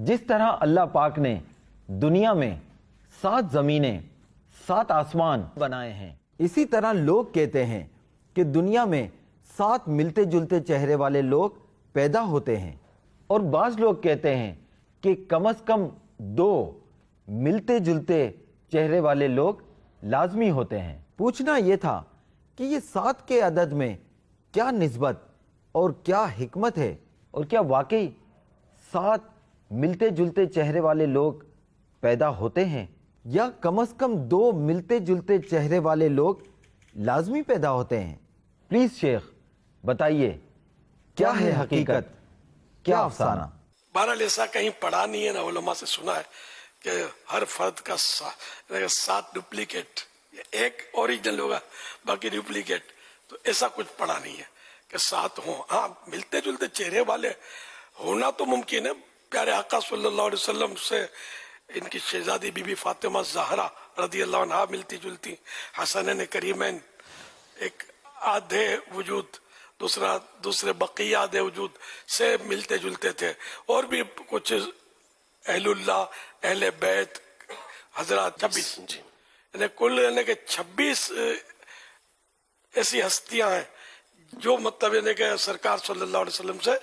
جس طرح اللہ پاک نے دنیا میں 7 زمینیں 7 آسمان بنائے ہیں، اسی طرح لوگ کہتے ہیں کہ دنیا میں 7 ملتے جلتے چہرے والے لوگ پیدا ہوتے ہیں، اور بعض لوگ کہتے ہیں کہ کم از کم 2 ملتے جلتے چہرے والے لوگ لازمی ہوتے ہیں۔ پوچھنا یہ تھا کہ یہ 7 کے عدد میں کیا نسبت اور کیا حکمت ہے، اور کیا واقعی 7 ملتے جلتے چہرے والے لوگ پیدا ہوتے ہیں، یا کم از کم 2 ملتے جلتے چہرے والے لوگ لازمی پیدا ہوتے ہیں؟ پلیز شیخ بتائیے، کیا ہے حقیقت، کیا افسانہ؟ بہرحال ایسا کہیں پڑھا نہیں ہے، نہ علماء سے سنا ہے کہ ہر فرد کا 7 ڈپلیکیٹ، ایک اوریجنل ہوگا باقی ڈپلیکیٹ، تو ایسا کچھ پڑھا نہیں ہے کہ 7 ہوں۔ ہاں، ملتے جلتے چہرے والے ہونا تو ممکن ہے۔ پیارے آقا صلی اللہ علیہ وسلم سے ان کی شہزادی بی بی فاطمہ زہرا رضی اللہ عنہا ملتی جلتی، حسنین کریمین ایک آدھے وجود، دوسرے بقیہ آدھے وجود سے ملتے جلتے تھے، اور بھی کچھ اہل اللہ، اہل بیت حضرات 26، یعنی کل یعنی کہ 26 ایسی ہستیاں ہیں جو مطلب یعنی کہ سرکار صلی اللہ علیہ وسلم سے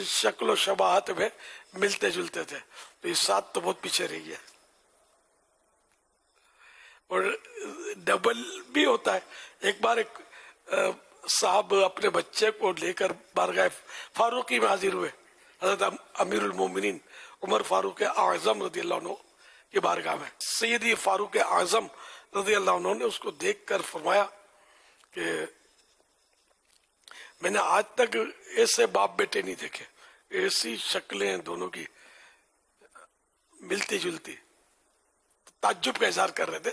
شکل و شباہت میں ملتے جلتے تھے۔ تو یہ 7 تو بہت پیچھے رہی ہے، اور ڈبل بھی ہوتا ہے۔ ایک بار ایک صاحب اپنے بچے کو لے کر بارگاہ فاروقی میں حاضر ہوئے، حضرت امیر المومنین عمر فاروق اعظم رضی اللہ عنہ کی بارگاہ میں۔ سیدی فاروق اعظم رضی اللہ عنہ نے اس کو دیکھ کر فرمایا کہ میں نے آج تک ایسے باپ بیٹے نہیں دیکھے، ایسی شکلیں دونوں کی ملتی جلتی۔ تعجب کا اظہار کر رہے تھے،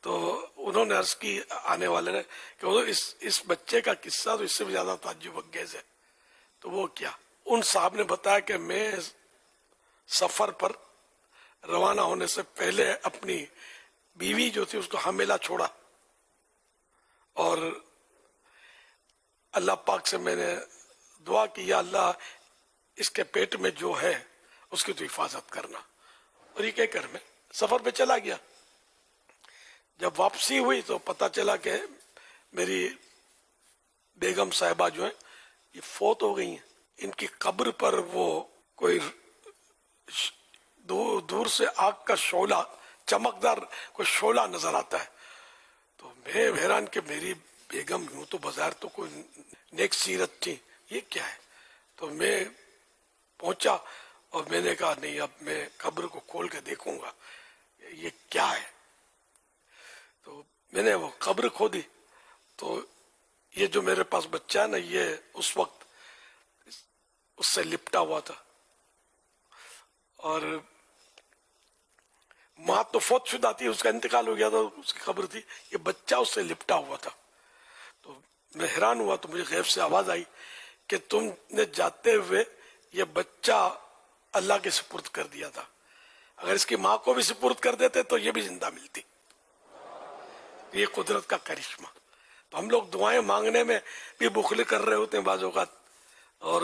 تو انہوں نے عرض کی آنے والے نے کہ وہ اس بچے کا قصہ تو اس سے بھی زیادہ تعجب انگیز ہے۔ تو وہ کیا؟ ان صاحب نے بتایا کہ میں سفر پر روانہ ہونے سے پہلے اپنی بیوی جو تھی اس کو حاملہ چھوڑا، اور اللہ پاک سے میں نے دعا کی، یا اللہ اس کے پیٹ میں جو ہے اس کی تو حفاظت کرنا، اور یہ کہہ کر میں سفر پہ چلا گیا۔ جب واپسی ہوئی تو پتہ چلا کہ میری بیگم صاحبہ جو ہیں یہ فوت ہو گئی ہیں۔ ان کی قبر پر وہ کوئی دور سے آگ کا شعلہ، چمکدار کوئی شعلہ نظر آتا ہے۔ تو میں حیران کہ میری بیگم یوں تو بظاہر تو کوئی نیک سیرت تھی، یہ کیا ہے؟ تو میں پہنچا اور میں نے کہا نہیں، اب میں قبر کو کھول کے دیکھوں گا یہ کیا ہے۔ تو میں نے وہ قبر کھودی، تو یہ جو میرے پاس بچہ ہے نا، یہ اس وقت اس سے لپٹا ہوا تھا، اور ماں تو فوت شدہ تھی، اس کا انتقال ہو گیا تھا، اس کی قبر تھی، یہ بچہ اس سے لپٹا ہوا تھا۔ تو میں حیران ہوا، تو مجھے غیب سے آواز آئی کہ تم نے جاتے ہوئے یہ بچہ اللہ کے سپرد کر دیا تھا، اگر اس کی ماں کو بھی سپرد کر دیتے تو یہ بھی زندہ ملتی۔ یہ قدرت کا کرشمہ۔ تو ہم لوگ دعائیں مانگنے میں بھی بخل کر رہے ہوتے ہیں بعض اوقات، اور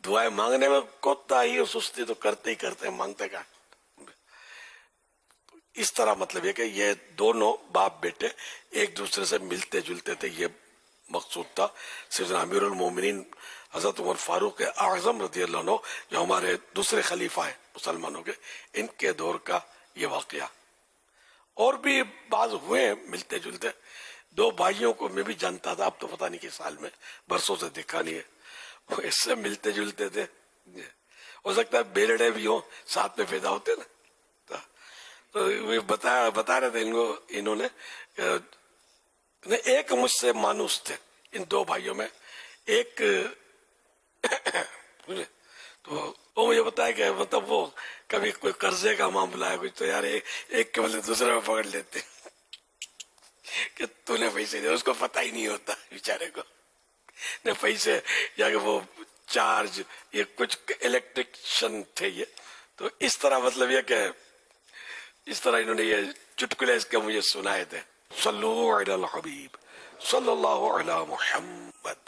دعائیں مانگنے میں کوتاہی اور سستی تو کرتے ہی کرتے ہیں، مانگتے کا۔ اس طرح مطلب یہ کہ یہ دونوں باپ بیٹے ایک دوسرے سے ملتے جلتے تھے، یہ مقصود تھا۔ سیدنا امیر المومنین حضرت عمر فاروق اعظم رضی اللہ عنہ جو ہمارے دوسرے خلیفہ ہیں مسلمانوں کے، ان کے دور کا یہ واقعہ۔ اور بھی بعض ہوئے ہیں ملتے جلتے۔ 2 بھائیوں کو میں بھی جانتا تھا، اب تو پتہ نہیں کس سال میں، برسوں سے دیکھا نہیں ہے، وہ اس سے ملتے جلتے تھے۔ ہو سکتا ہے بیلڑے بھی ہوں، ساتھ میں پیدا ہوتے نا۔ تو بتا رہے تھے انہوں نے ایک مجھ سے مانوس تھے ان 2 بھائیوں میں، ایک تو وہ مجھے بتایا کہ مطلب وہ کبھی کوئی قرضے کا معاملہ ہے کچھ، تو یار ایک کے بدلے دوسرے میں پکڑ لیتے کہ تو نے پیسے دے، اس کو پتہ ہی نہیں ہوتا بیچارے کو نے پیسے، یا کہ وہ چارج، یہ کچھ الیکٹریشن تھے یہ۔ تو اس طرح مطلب یہ کہ اس طرح انہوں نے یہ چٹکلے اس کے مجھے سنائے تھے۔ صلو علی الحبیب صلی اللہ علی محمد۔